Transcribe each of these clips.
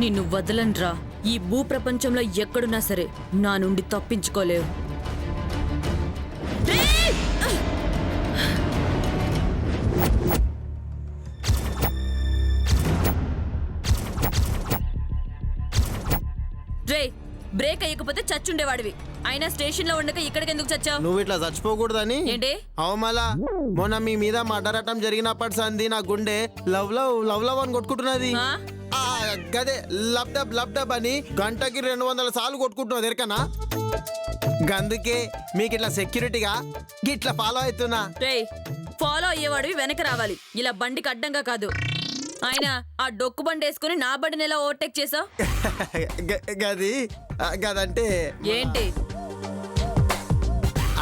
నిన్ను వదలన్రా. ఈ భూప్రపంచంలో ఎక్కడున్నా సరే నా నుండి తప్పించుకోలేవు. రే, బ్రేక్ అయ్యకపోతే చచ్చుండేవాడివి. అయినా స్టేషన్ లో ఉండక ఇక్కడికి ఎందుకు చచ్చావు? నువ్వు ఇట్లా చచ్చిపోకూడదని. ఏంటి? అవమలా మొన్న మీ మీద మర్డరటం జరిగినప్పటి సంది నా గుండె లవ్ లవ్ లవ్ లవ్ అని కొట్టుకుంటున్నది. గదే లబ్ డబ్ లబ్ డబ్ అని గంటకి 200 సార్లు కొట్టుకుంటున్నది ఎరకనా. గందుకే మీకు ఇట్లా సెక్యూరిటీగా ఇట్లా ఫాలో అవుతున్నా. రే, ఫాలో అయ్యేవాడివి వెనక రావాలి, ఇలా బండికి అడ్డంగా కాదు. ఆయన ఆ డొక్కు బండి వేసుకుని నా బండిని ఎలా ఓవర్టేక్ చేసావు? గది గదంటే ఏంటి?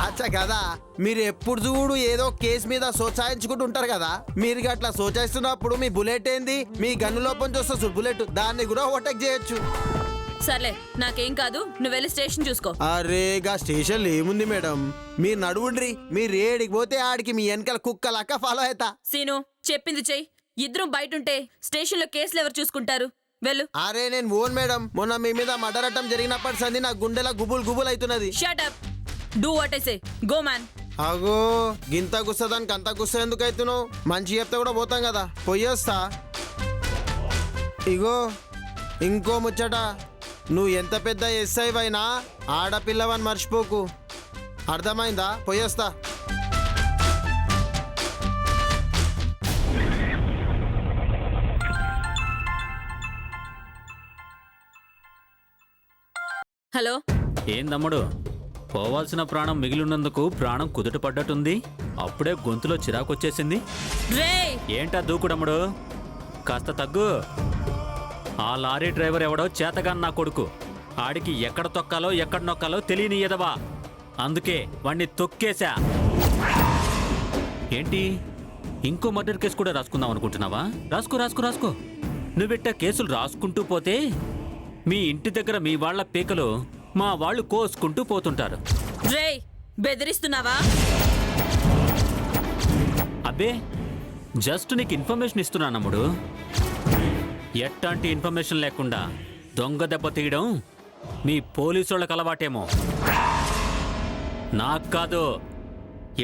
అచ్చా కదా, మీరు ఎప్పుడు చూడు ఏదో కేసు మీద సోచాయించుకుంటూ ఉంటారు కదా. మీరు అట్లా సోచాయిస్తున్నప్పుడు మీ బుల్లెట్ ఏంది, మీ గన్ను లోపం చూస్తా బుల్లెట్, దాన్ని కూడా ఓవర్టేక్ చేయొచ్చు. సర్లే, నాకేం కాదు, నువ్వు వెళ్ళి స్టేషన్ చూసుకో. అరే గా స్టేషన్ ఏముంది మేడం, మీరు నడువుండ్రి. మీరు ఏడికి పోతే ఆడికి మీ వెనకాల కుక్కలక్క ఫాలో అవుతా. సీను, చెప్పింది చెయ్యి. ఇద్దరం బయట ఉంటే స్టేషన్ లో కేసులు ఎవరు చూసుకుంటారు? వెళ్ళు. అరే నేను ఓన్ మేడం, మొన్న మీ మీద మర్డరటం జరిగినప్పటి సంది నా గుండెలా గుబుల్ గుబుల్ అవుతున్నది. Shut up, do what I say, go man. అగో గింత గుస్తదానికి అంత గుస్త ఎందుకు అవుతున్నావు? మంచి చెప్తే కూడా పోతాం కదా, పోయేస్తా. ఇగో ఇంకో ముచ్చట, నువ్వు ఎంత పెద్ద ఎస్ఐ అయినా ఆడపిల్లవని మర్చిపోకు, అర్థమైందా? పోయేస్తా. హలో. ఏందమ్ముడు, పోవాల్సిన ప్రాణం మిగిలినందుకు ప్రాణం కుదుట పడ్డట్టుంది. అప్పుడే గొంతులో చిరాకొచ్చేసింది. ఏంటా దూకుడమ్ముడు, కాస్త తగ్గు. ఆ లారీ డ్రైవర్ ఎవడో చేతగాని నా కొడుకు. ఆడికి ఎక్కడ తొక్కాలో ఎక్కడ నొక్కాలో తెలియని ఎదవా, అందుకే వాణ్ణి తొక్కేశా. ఏంటి, ఇంకో మర్డర్ కేసు కూడా రాసుకుందాం అనుకుంటున్నావా? రాసుకో రాసుకో రాసుకో. నువ్వెట్ట కేసులు రాసుకుంటూ పోతే మీ ఇంటి దగ్గర మీ వాళ్ల పీకలు మా వాళ్ళు కోసుకుంటూ పోతుంటారు. బెదిరిస్తున్నావా? అబ్బే, జస్ట్ నీకు ఇన్ఫర్మేషన్ ఇస్తున్నానమ్ముడు. ఎట్లాంటి ఇన్ఫర్మేషన్ లేకుండా దొంగ దెబ్బ తీయడం మీ పోలీసులకు అలవాటేమో, నాకు కాదు.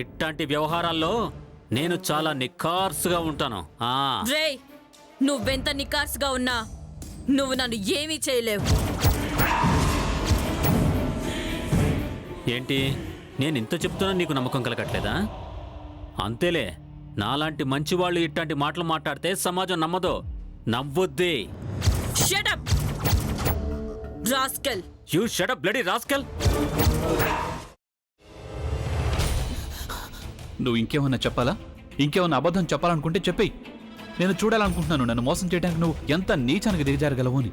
ఇట్లాంటి వ్యవహారాల్లో నేను చాలా నిఖార్సుగా ఉంటాను. నువ్వెంత నిఖార్సుగా ఉన్నా నువ్వు నన్ను ఏమీ చేయలేవు. ఏంటి, నేను ఇంత చెప్తున్నా నీకు నమ్మకం కలగట్లేదా? అంతేలే, నాలాంటి మంచివాళ్ళు ఇట్లాంటి మాటలు మాట్లాడితే సమాజం నమ్మదు, నవ్వొద్ది. Shut up rascal. You shut up bloody rascal. నువ్వు ఇంకేమన్నా చెప్పాలా? ఇంకేమన్నా అబద్ధం చెప్పాలనుకుంటే చెప్పేయి. నేను చూడాలనుకుంటున్నాను నన్ను మోసం చేయడానికి నువ్వు ఎంత నీచానికి దిగజారగలవు అని.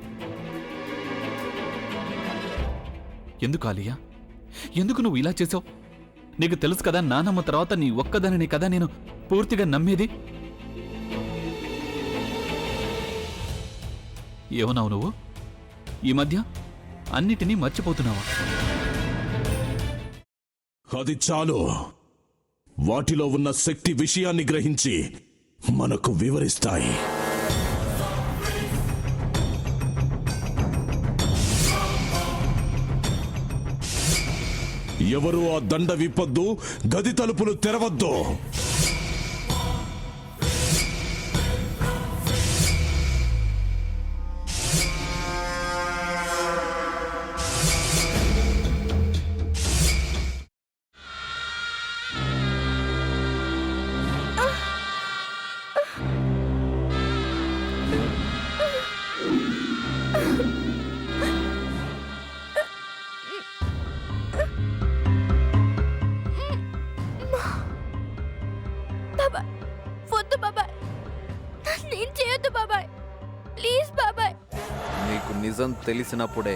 ఎందుకు ఆలియా, ఎందుకు నువ్వు ఇలా చేసావు? నీకు తెలుసు కదా, నానమ్మ తర్వాత నీ ఒక్కదానిని కదా నేను పూర్తిగా నమ్మేది. ఏమన్నావు నువ్వు? ఈ మధ్య అన్నిటినీ మర్చిపోతున్నావా? అది చాలు. వాటిలో ఉన్న శక్తి విషయాన్ని గ్రహించి మనకు వివరిస్తాయి. ఎవరు ఆ దండ విప్పొద్దు, గది తలుపులు తెరవద్దు. నీకు నిజం తెలిసినప్పుడే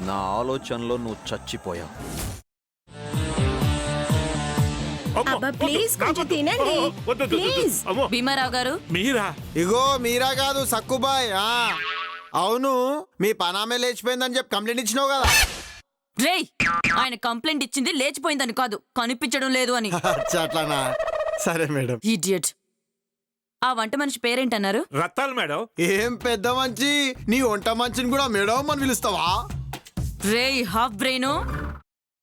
నా ఆలోచనలో నువ్వు చచ్చిపోయావు. భీమారావు గారు, మీరా? ఇగో మీరా కాదు, సక్కుబాయ్. అవును, మీ పనామే లేచిపోయిందని చెప్పి కంప్లైంట్ ఇచ్చినావు కదా. ఆయన కంప్లైంట్ ఇచ్చింది లేచిపోయిందని కాదు, కనిపించడం లేదు అని. అట్లానా? సరే మేడం. ఇడియట్. ఆ వంట మనిషి పేరేంటన్నారు? రత్తాలు మేడం. ఏం పెద్ద మంచి నీ వంట మంచిని కూడా మేడం అని పిలుస్తావా? రేయ్ హాఫ్ బ్రెయిన్,